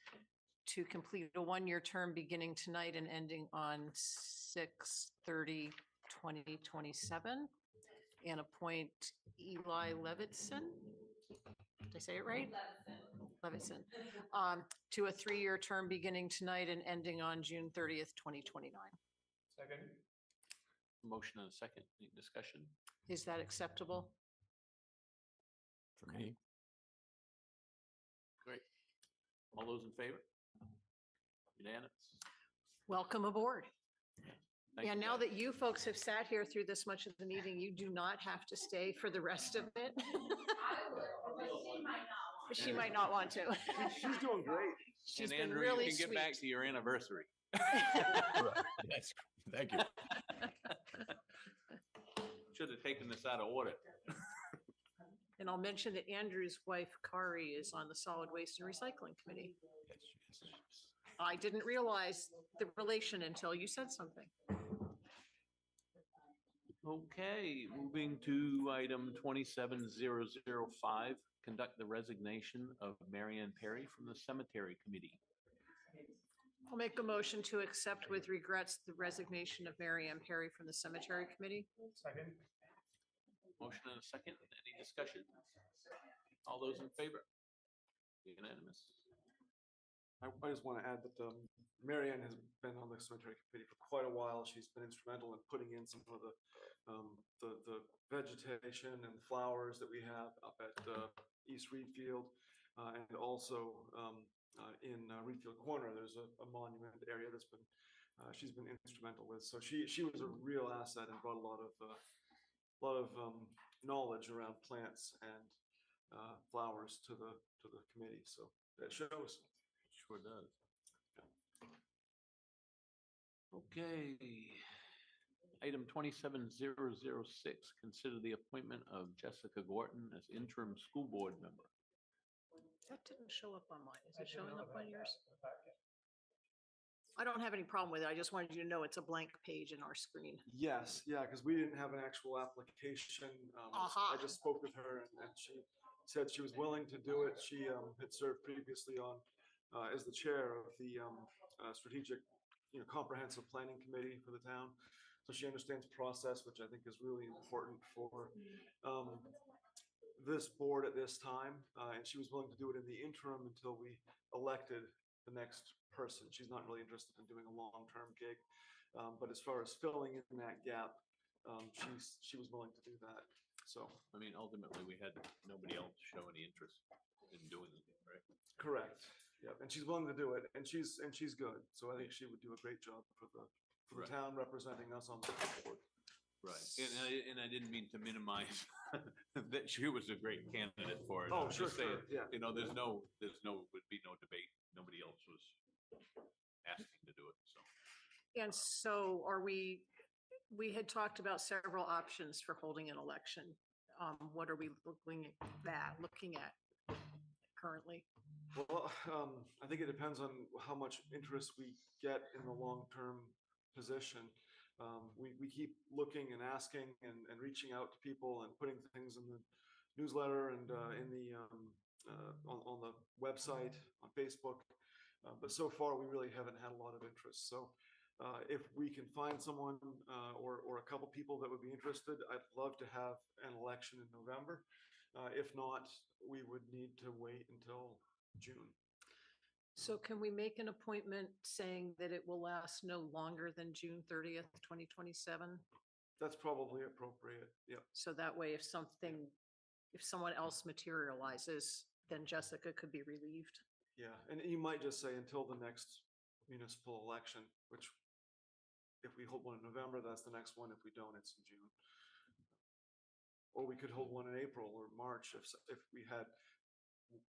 to complete a 1-year term beginning tonight and ending on 6/30/2027, and appoint Eli Levittson. Did I say it right? Levittson. To a 3-year term beginning tonight and ending on June 30th, 2029. Second. Motion and a second. Any discussion? Is that acceptable? For me. Great. All those in favor? Unanimous. Welcome aboard. Thank And you, now guys. that you folks have sat here through this much of the meeting, you do not have to stay for the rest of it. She might not want to. She's doing great. She's And been Andrew, really you can get back sweet. to your anniversary. That's, thank you. Should have taken this out of order. And I'll mention that Andrew's wife, Kari, is on the Solid Waste and Recycling Committee. I didn't realize the relation until you said something. Okay, moving to item 27005, conduct the resignation of Marianne Perry from the Cemetery Committee. I'll make a motion to accept with regrets the resignation of Mary Ann Perry from the Cemetery Committee. Second. Motion and a second. Any discussion? All those in favor? Unanimous. I just want to add that Marianne has been on the cemetery committee for quite a while. She's been instrumental in putting in some of the vegetation and flowers that we have up at East Readfield, and also in Readfield Corner. There's a monument area that's been she's been instrumental with. So she was a real asset and brought a lot of knowledge around plants and flowers to the committee. So that shows. Sure does. Okay. Item 27006, consider the appointment of Jessica Gorton as interim school board member. That didn't show up on mine. Is I it didn't showing know up about on yours? that in the packet. I don't have any problem with it. I just wanted you to know it's a blank page in our screen. Yes, yeah, because we didn't have an actual application. Aha. I just spoke with her and she said she was willing to do it. She had served previously on as the chair of the strategic, comprehensive planning committee for the town. So she understands process, which I think is really important for this board at this time. And she was willing to do it in the interim until we elected the next person. She's not really interested in doing a long-term gig. But as far as filling in that gap, she was willing to do that. So. I mean, ultimately, we had nobody else show any interest in doing it, right? Correct. Yep. And she's willing to do it, and she's good. So I think she would do a great job for the Right. town representing us on the board. Right. And I didn't mean to minimize that she was a great candidate for it. Oh, I'm sure, just saying, sure. Yeah. would be no debate. Nobody else was asking to do it, so. And so we had talked about several options for holding an election. What are we looking at currently? Well, I think it depends on how much interest we get in the long-term position. We keep looking and asking and reaching out to people and putting things in the newsletter and in the on the website, on Facebook. But so far, we really haven't had a lot of interest. So if we can find someone or a couple people that would be interested, I'd love to have an election in November. If not, we would need to wait until June. So can we make an appointment saying that it will last no longer than June 30th, 2027? That's probably appropriate. Yep. So that way, if someone else materializes, then Jessica could be relieved. Yeah, and you might just say until the next municipal election, which if we hold one in November, that's the next one. If we don't, it's in June. Or we could hold one in April or March if we had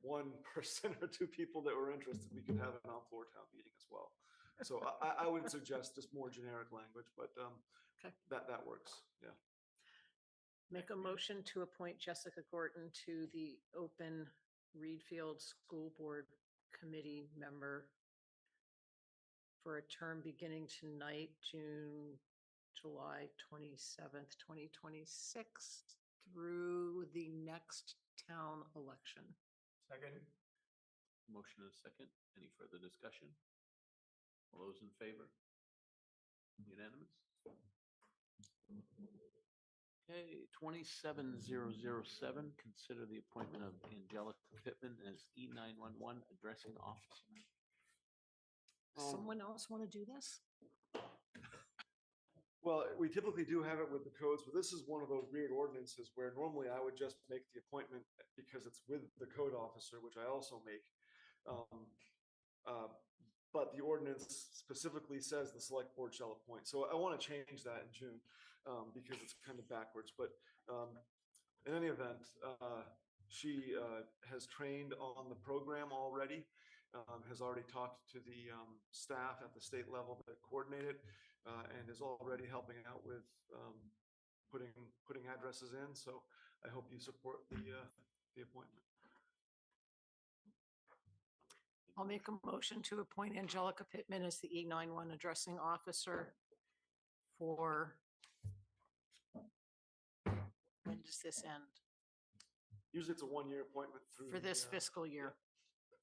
one person or two people that were interested, we could have an on-floor town meeting as well. So I would suggest just more generic language, but Okay. that works. Yeah. Make a motion to appoint Jessica Gorton to the open Readfield School Board Committee member for a term beginning tonight, July 27th, 2026 through the next town election. Second. Motion and a second. Any further discussion? All those in favor? Unanimous? Okay, 27007, consider the appointment of Angelica Pittman as E911 addressing officer. Someone else want to do this? Well, we typically do have it with the codes, but this is one of those weird ordinances where normally I would just make the appointment because it's with the code officer, which I also make. But the ordinance specifically says the select board shall appoint. So I want to change that in June because it's kind of backwards. But in any event, she has trained on the program already, has already talked to the staff at the state level that coordinate it, and is already helping out with putting addresses in. So I hope you support the appointment. I'll make a motion to appoint Angelica Pittman as the E911 addressing officer for, when does this end? Usually it's a one-year appointment through. For this the, fiscal year.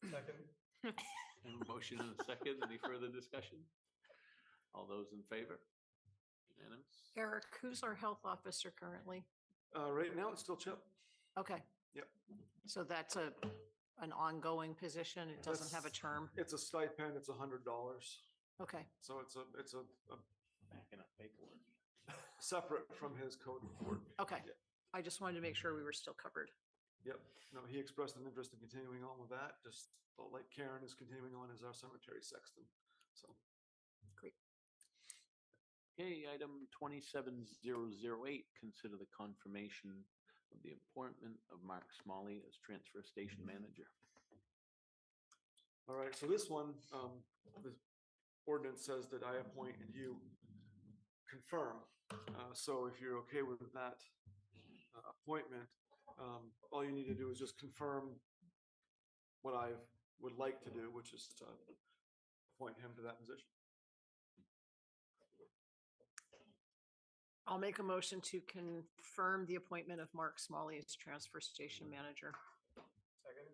Second. And a motion and a second. Any further discussion? All those in favor? Unanimous? Eric, who's our health officer currently? Right now, it's still Chip. Okay. Yep. So that's an ongoing position. It doesn't have a That's- term. It's a stipend. It's $100. Okay. So it's a Backing up paperwork. separate from his code report. Okay. Yeah. I just wanted to make sure we were still covered. Yep. No, he expressed an interest in continuing on with that, just like Karen is continuing on as our cemetery sexton. So. Great. Okay, item 27008, consider the confirmation of the appointment of Mark Smalley as transfer station manager. All right, so this one, the ordinance says that I appoint and you confirm. So if you're okay with that appointment, all you need to do is just confirm what I would like to do, which is to appoint him to that position. I'll make a motion to confirm the appointment of Mark Smalley as transfer station manager. Second.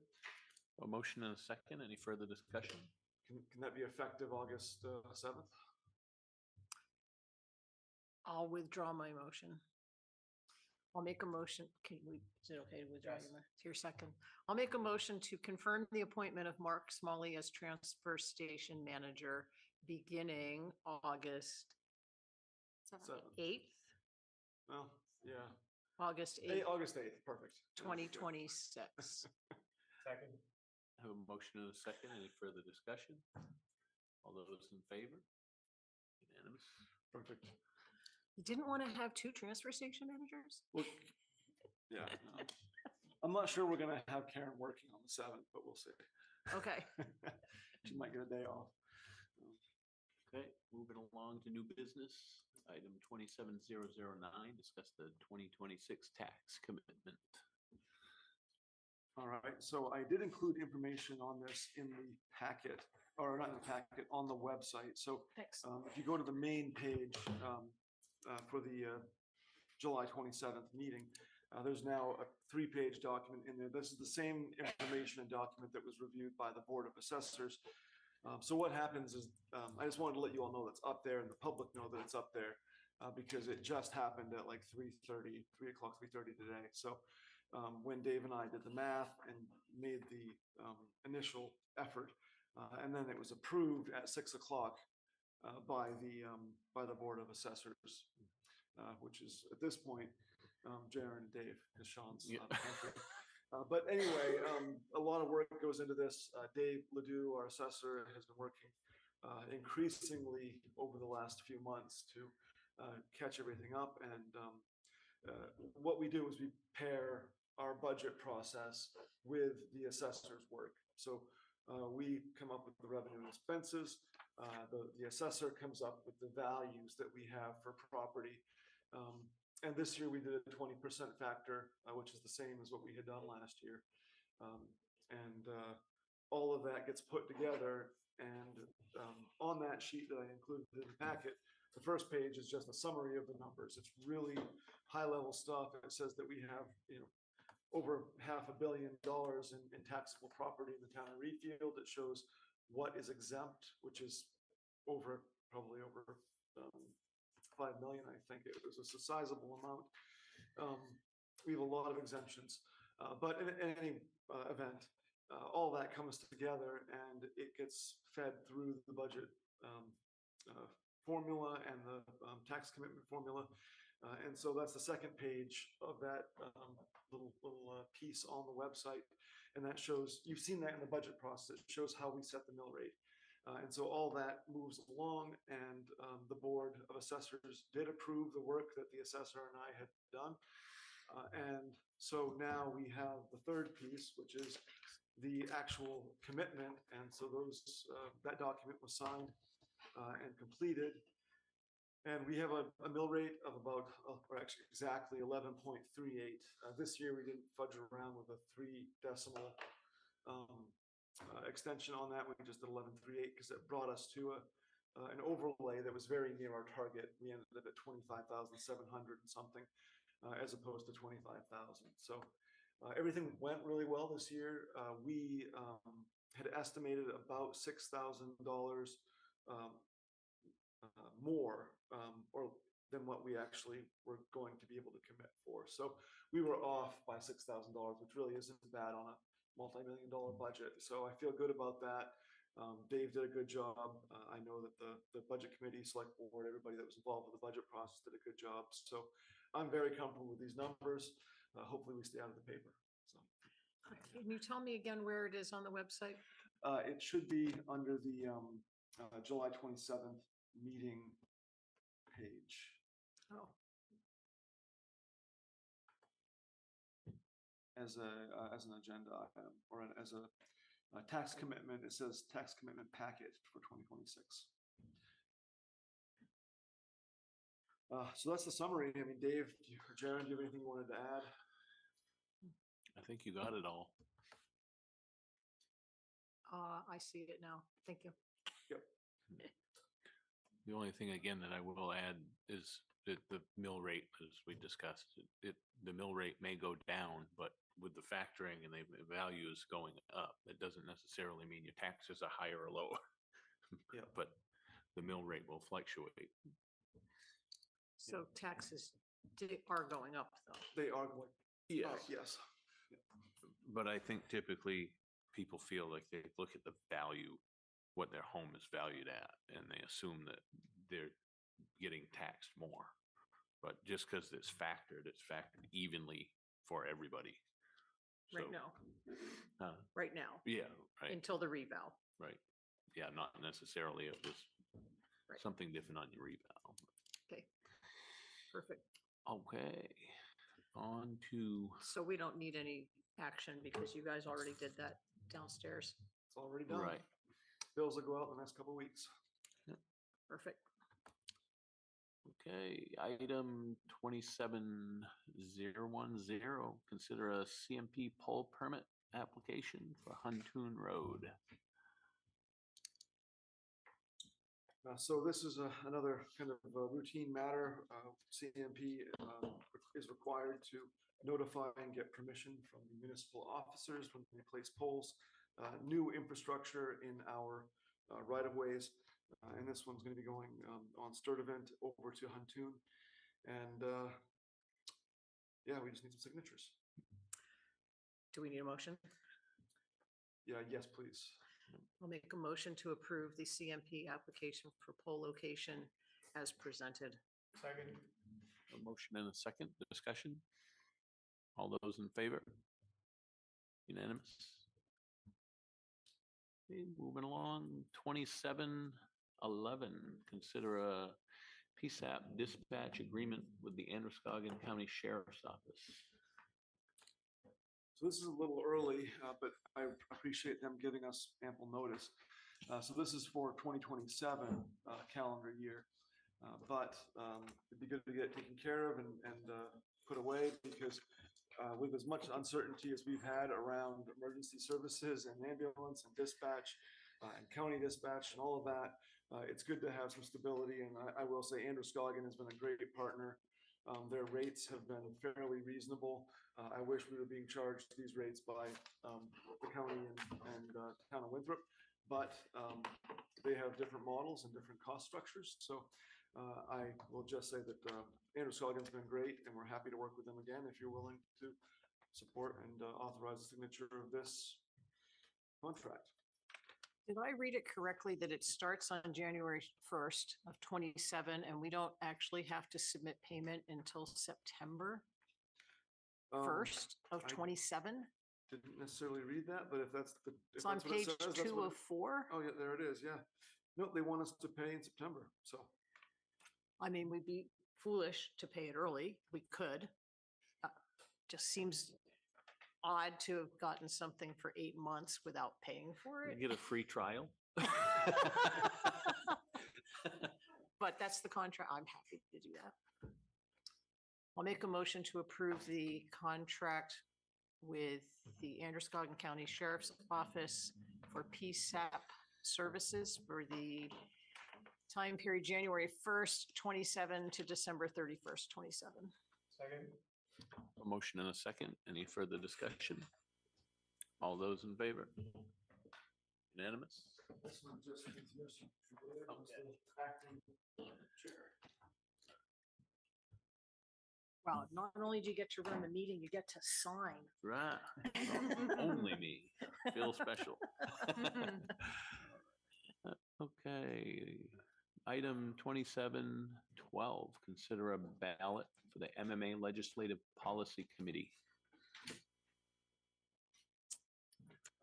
A motion and a second. Any further discussion? Can that be effective August 7th? I'll withdraw my motion. I'll make a motion. Is it okay to withdraw Yes. your second? I'll make a motion to confirm the appointment of Mark Smalley as transfer station manager beginning August Seventh. 8th, Well, yeah. August 8th, August 8th, perfect. 2026. Second. I have a motion and a second. Any further discussion? All those in favor? Unanimous? Perfect. You didn't want to have two transfer station managers? Well, yeah. No. I'm not sure we're gonna have Karen working on the 7th, but we'll see. Okay. She might get a day off. Okay, moving along to new business. Item 27009, discuss the 2026 tax commitment. All right, so I did include information on this in the packet. or not in the packet, on the website. So Thanks. if you go to the main page for the July 27th meeting, there's now a 3-page document in there. This is the same information and document that was reviewed by the Board of Assessors. So what happens is, I just wanted to let you all know that's up there and the public know that it's up there because it just happened at like 3:30 today. So when Dave and I did the math and made the initial effort, and then it was approved at 6 o'clock by the Board of Assessors, which is at this point Jaron and Dave, because Sean's Yeah. out of the country. But anyway, a lot of work goes into this. Dave Ledoux, our assessor, has been working increasingly over the last few months to catch everything up. And what we do is we pair our budget process with the assessor's work. So we come up with the revenue and expenses. The assessor comes up with the values that we have for property. And this year we did a 20% factor, which is the same as what we had done last year. And all of that gets put together. And on that sheet that I included in the packet, the first page is just a summary of the numbers. It's really high level stuff. It says that we have, over $500 million in taxable property in the town of Readfield. It shows what is exempt, which is probably over 5 million. I think it was a sizable amount. We have a lot of exemptions, but in any event, all that comes together and it gets fed through the budget formula and the tax commitment formula. And so that's the second page of that little piece on the website. And that shows, you've seen that in the budget process, it shows how we set the mill rate. And so all that moves along, and the Board of Assessors did approve the work that the assessor and I had done. And so now we have the third piece, which is the actual commitment. And so that document was signed and completed. And we have a mill rate of about, or actually exactly 11.38. This year we didn't fudge around with a 3 decimal extension on that. We just did 11.38 because it brought us to an overlay that was very near our target. We ended up at 25,700 and something, as opposed to 25,000. So everything went really well this year. We had estimated about $6,000 more or than what we actually were going to be able to commit for. So we were off by $6,000, which really isn't bad on a multi-million-dollar budget. So I feel good about that. Dave did a good job. I know that the budget committee, select board, everybody that was involved with the budget process did a good job. So I'm very comfortable with these numbers. Hopefully we stay out of the paper. So Can you tell me again where it is on the website? it should be under the July 27th meeting page. Oh, As an agenda item or as a tax commitment. It says tax commitment packet for 2026. So that's the summary. I mean, Dave, or Jaron, do you have anything you wanted to add? I think you got it all. I see it now. Thank you. The only thing again that I will add is that the mill rate, as we discussed, the mill rate may go down, but with the factoring and the values going up, that doesn't necessarily mean your taxes are higher or lower. Yeah. But the mill rate will fluctuate. So taxes are going up though. They are going. Yes. But I think typically people feel like they look at the value, what their home is valued at, and they assume that they're getting taxed more. But just because it's factored evenly for everybody. Right So, now. Right now, Yeah, right, until the reval. right. Yeah, not necessarily it was Right. something different on your eval. Okay. Perfect. Okay, on to, So we don't need any action because you guys already did that downstairs. It's already done. right, Bills will go out in the next couple of weeks. Perfect. okay, item 27010, consider a CMP pole permit application for Huntoon Road. So this is another kind of routine matter. CMP is required to notify and get permission from the municipal officers when they place poles, new infrastructure in our right of ways. And this one's going to be going on Sturtevant over to Huntoon. And yeah, we just need some signatures. Do we need a motion? Yeah, yes, please. I'll make a motion to approve the CMP application for pole location as presented. Second. A motion and a second discussion. All those in favor? Unanimous. Okay, moving along, 2711, consider a PSAP dispatch agreement with the Androscoggin County Sheriff's Office. So this is a little early, but I appreciate them giving us ample notice. So this is for 2027 calendar year. But it'd be good to get it taken care of and put away, because with as much uncertainty as we've had around emergency services and ambulance and dispatch and county dispatch and all of that, it's good to have some stability. And I will say Androscoggin has been a great partner. Their rates have been fairly reasonable. I wish we were being charged these rates by the county and town of Winthrop, but they have different models and different cost structures. So I will just say that Androscoggin's been great, and we're happy to work with them again if you're willing to support and authorize the signature of this contract. Did I read it correctly that it starts on January 1st of 27 and we don't actually have to submit payment until September 1st of I 27? Didn't necessarily read that, but if that's the, if It's on that's what it page says, that's what it- 204. Oh, yeah, there it is. Yeah. No, they want us to pay in September. So I mean, we'd be foolish to pay it early. We could. Just seems odd to have gotten something for 8 months without paying for You it. get a free trial. But that's the contract. I'm happy to do that. I'll make a motion to approve the contract with the Androscoggin County Sheriff's Office for PSAP services for the time period January 1st, 27 to December 31st, 27. Second. A motion and a second. Any further discussion? All those in favor? Unanimous? this one just is yours. Acting chair. Well, not only do you get to run the meeting, you get to sign. Right. Only me. Feel special. Okay. Item 2712, consider a ballot for the MMA Legislative Policy Committee.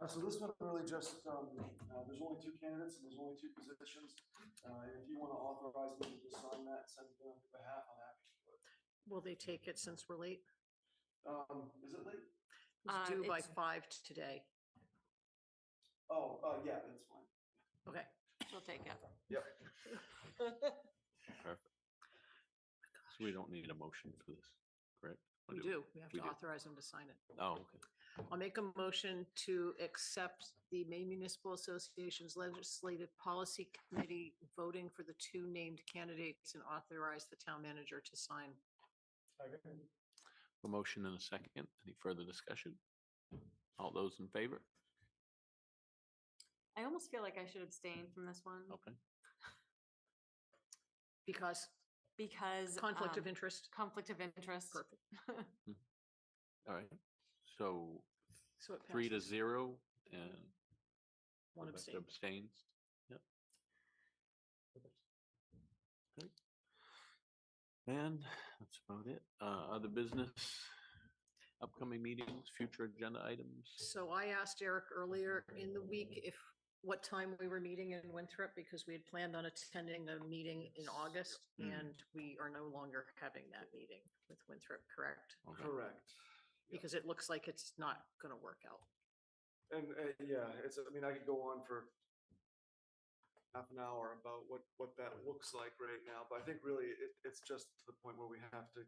So this one really just, there's only 2 candidates and there's only 2 positions. If you want to authorize me to just sign that and send it on behalf, I'm happy to do it. Will they take it since we're late? Is it late? It's due by It's- 5 today. Oh, yeah, that's fine. Okay. She'll take it. Yep. Perfect. So we don't need a motion for this, correct? Or We do. We have We to do. authorize them to sign it. Oh, okay. I'll make a motion to accept the Maine Municipal Association's Legislative Policy Committee voting for the 2 named candidates and authorize the town manager to sign. Second. A motion and a second. Any further discussion? All those in favor? I almost feel like I should abstain from this one Okay. Because because. conflict of interest. Conflict of interest. Perfect. All right. So So it 3 to passes. 0 and One Rebecca abstain. abstains. Yep. Okay. And that's about it. Other business, upcoming meetings, future agenda items. So I asked Eric earlier in the week what time we were meeting in Winthrop, because we had planned on attending a meeting in August, Mm. and we are no longer having that meeting with Winthrop, correct? Okay. Correct. Because it looks like it's not going to work out. And yeah, I mean, I could go on for half an hour about what that looks like right now, but I think really it's just to the point where we have to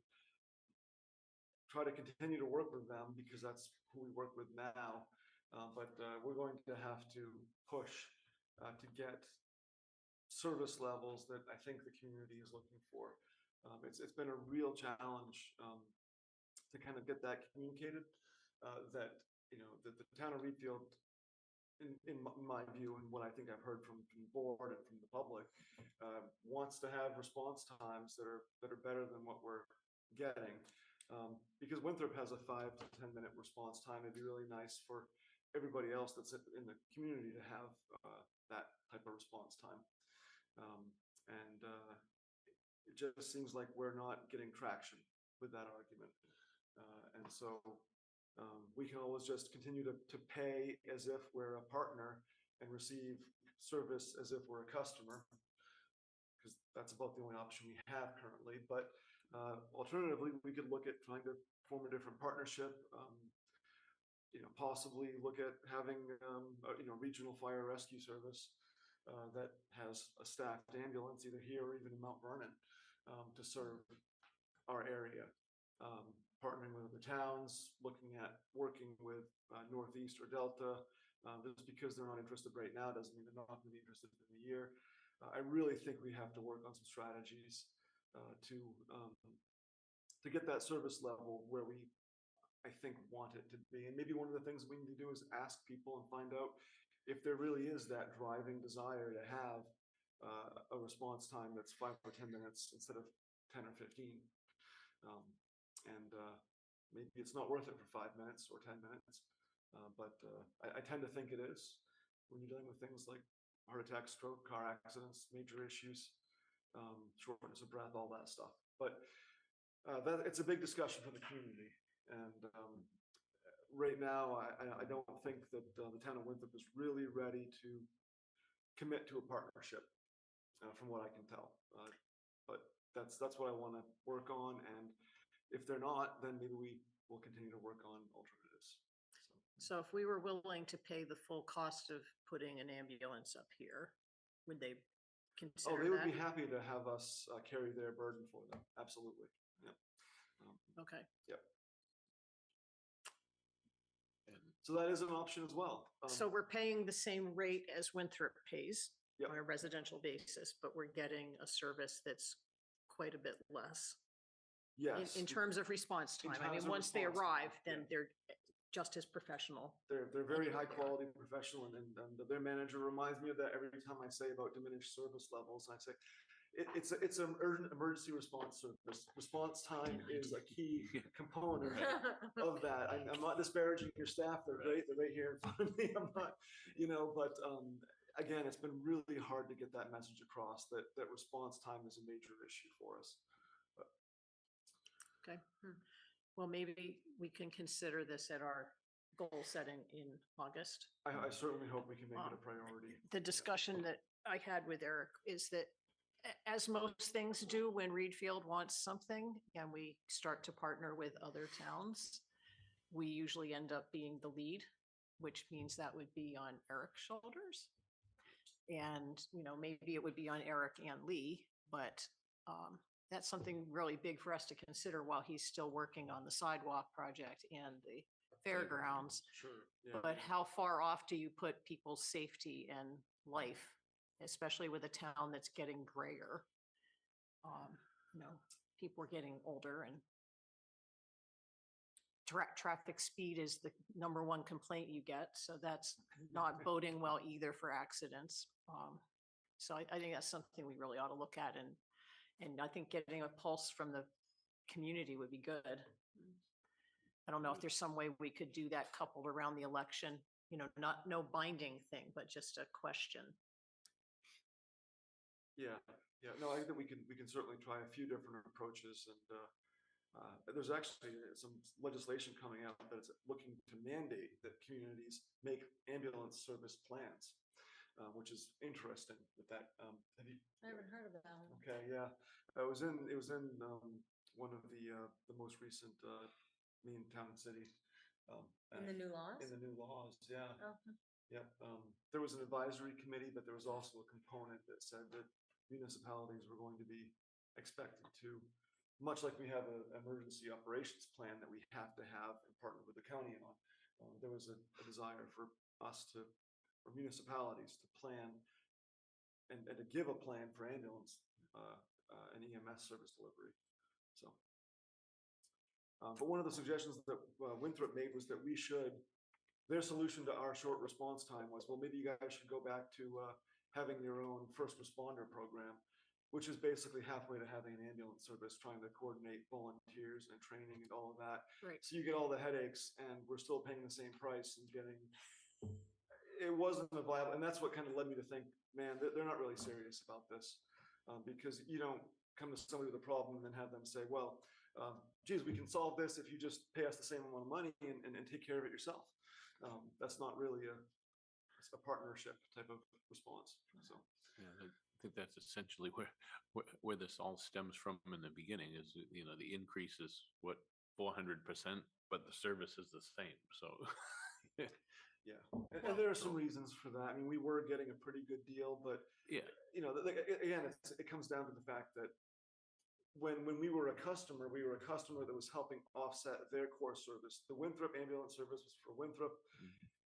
try to continue to work with them, because that's who we work with now. But we're going to have to push to get service levels that I think the community is looking for. It's been a real challenge to kind of get that communicated, that, that the town of Readfield, in my view, and what I think I've heard from the board and from the public, wants to have response times that are better than what we're getting. Because Winthrop has a 5 to 10 minute response time. It'd be really nice for everybody else that's in the community to have that type of response time. And it just seems like we're not getting traction with that argument. And so we can always just continue to pay as if we're a partner and receive service as if we're a customer, because that's about the only option we have currently. But alternatively, we could look at trying to form a different partnership, possibly look at having a regional fire rescue service that has a staffed ambulance either here or even in Mount Vernon to serve our area. Partnering with other towns, looking at working with Northeast or Delta. Just because they're not interested right now doesn't mean they're not going to be interested in a year. I really think we have to work on some strategies to get that service level where I think, want it to be. And maybe one of the things we need to do is ask people and find out if there really is that driving desire to have a response time that's 5 or 10 minutes instead of 10 or 15. Maybe it's not worth it for 5 minutes or 10 minutes, but I tend to think it is when you're dealing with things like heart attack, stroke, car accidents, major issues, shortness of breath, all that stuff. But it's a big discussion for the community. And right now, I don't think that the town of Winthrop is really ready to commit to a partnership, from what I can tell. But that's what I want to work on. And if they're not, then maybe we will continue to work on alternatives. So if we were willing to pay the full cost of putting an ambulance up here, would they consider that? They would be happy to have us carry their burden for them. Absolutely. Yep. Okay. Yep. So that is an option as well. So we're paying the same rate as Winthrop pays Yep. on a residential basis, but we're getting a service that's quite a bit less. Yes. In terms of response In time. I mean, terms of once they response time, arrive, then yeah. they're just as professional. They're very high quality professional, and their manager reminds me of that every time I say about diminished service levels. I say it's an urgent emergency response service. Response time is a key component of that. I'm not disparaging your staff; they're great. They're right here in front of me. I'm not, but again, it's been really hard to get that message across that response time is a major issue for us. Okay. Well, maybe we can consider this at our goal setting in August. I certainly hope we can make it a priority. The discussion that I had with Eric is that as most things do, when Readfield wants something and we start to partner with other towns, we usually end up being the lead, which means that would be on Eric's shoulders. And, maybe it would be on Eric and Lee, but that's something really big for us to consider while he's still working on the sidewalk project and the fairgrounds. Sure. Yeah. But how far off do you put people's safety and life, especially with a town that's getting grayer? People are getting older, and traffic speed is the #1 complaint you get. So that's not boding well either for accidents. So I think that's something we really ought to look at. And I think getting a pulse from the community would be good. I don't know if there's some way we could do that coupled around the election, no binding thing, but just a question. Yeah. No, I think that we can certainly try a few different approaches, and there's actually some legislation coming out that's looking to mandate that communities make ambulance service plans, which is interesting. With that, have you? I haven't heard of that one. Okay, yeah, it was in one of the most recent mean town and city. In the new laws? In the new laws, yeah. Oh. Yep. There was an advisory committee, but there was also a component that said that municipalities were going to be expected to, much like we have an emergency operations plan that we have to have and partner with the county on. There was a desire for municipalities to plan and to give a plan for ambulance, and EMS service delivery, so. But one of the suggestions that Winthrop made was that their solution to our short response time was, well, maybe you guys should go back to having your own first responder program, which is basically halfway to having an ambulance service, trying to coordinate volunteers and training and all of that. Right. So you get all the headaches and we're still paying the same price and it wasn't a viable, and that's what kind of led me to think, man, they're not really serious about this. Because you don't come to somebody with a problem and then have them say, well, geez, we can solve this if you just pay us the same amount of money and take care of it yourself. That's not really a partnership type of response. So Yeah, I think that's essentially where this all stems from in the beginning is, the increase is what, 400%, but the service is the same. So yeah, and there are some reasons for that. I mean, we were getting a pretty good deal, but yeah, again, it comes down to the fact that when we were a customer that was helping offset their core service. The Winthrop ambulance service was for Winthrop,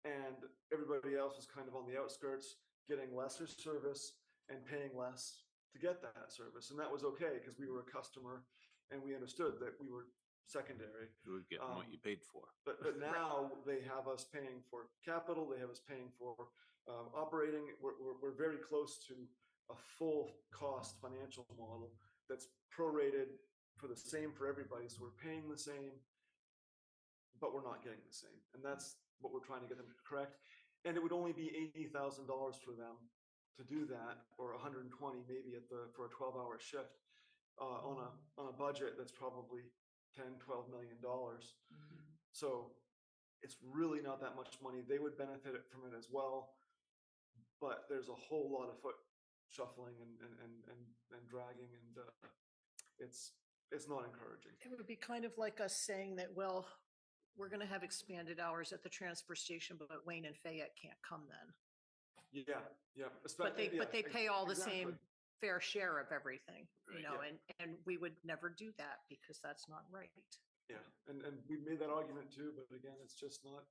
and everybody else was kind of on the outskirts, getting lesser service and paying less to get that service. And that was okay because we were a customer and we understood that we were secondary. you were getting what you paid for. But now they have us paying for capital, they have us paying for operating. We're very close to a full cost financial model that's prorated for the same for everybody. So we're paying the same, but we're not getting the same. And that's what we're trying to get them to correct. And it would only be $80,000 for them to do that, or 120 maybe for a 12-hour shift on a budget that's probably $10-12 million. So it's really not that much money. They would benefit from it as well, but there's a whole lot of foot shuffling and dragging, and it's not encouraging. It would be kind of like us saying that, well, we're going to have expanded hours at the transfer station, but Wayne and Fayette can't come then. Yeah. But they pay all the same Exactly. fair share of everything, Right. and we would never do that because that's not right. Yeah, and we made that argument too, but again, it's just not.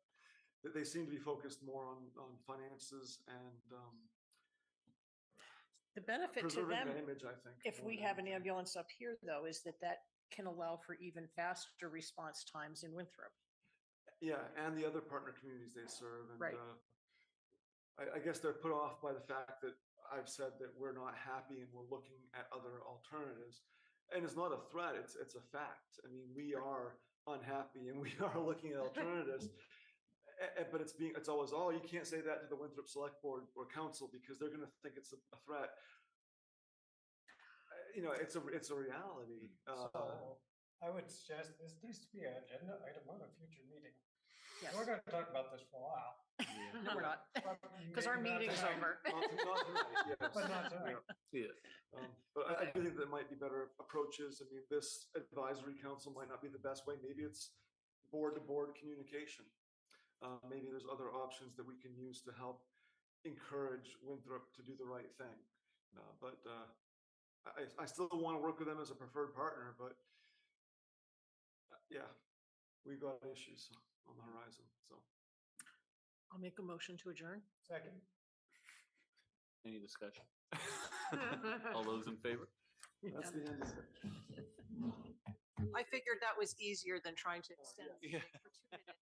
They seem to be focused more on finances and The benefit to preserving them, the image, I think. if more we than have an anything. ambulance up here though, is that can allow for even faster response times in Winthrop. Yeah, and the other partner communities they serve, and Right. I guess they're put off by the fact that I've said that we're not happy and we're looking at other alternatives. And it's not a threat, it's a fact. I mean, we are unhappy and we are looking at alternatives. But it's always, oh, you can't say that to the Winthrop Select Board or Council because they're going to think it's a threat. It's a reality. So I would suggest this needs to be an agenda item on a future meeting. Yes. We're gonna talk about this for a while. No, we're not, but because our maybe not meeting's tonight. over. Not tonight, yes. But not tonight. Yeah. Yeah. But I do think there might be better approaches. I mean, this advisory council might not be the best way. Maybe it's board-to-board communication. Maybe there's other options that we can use to help encourage Winthrop to do the right thing. But I still want to work with them as a preferred partner, but yeah, we've got issues on the horizon, so. I'll make a motion to adjourn. Second. Any discussion? All those in favor? That's the end of it. I figured that was easier than trying to extend Yeah. for 2 minutes.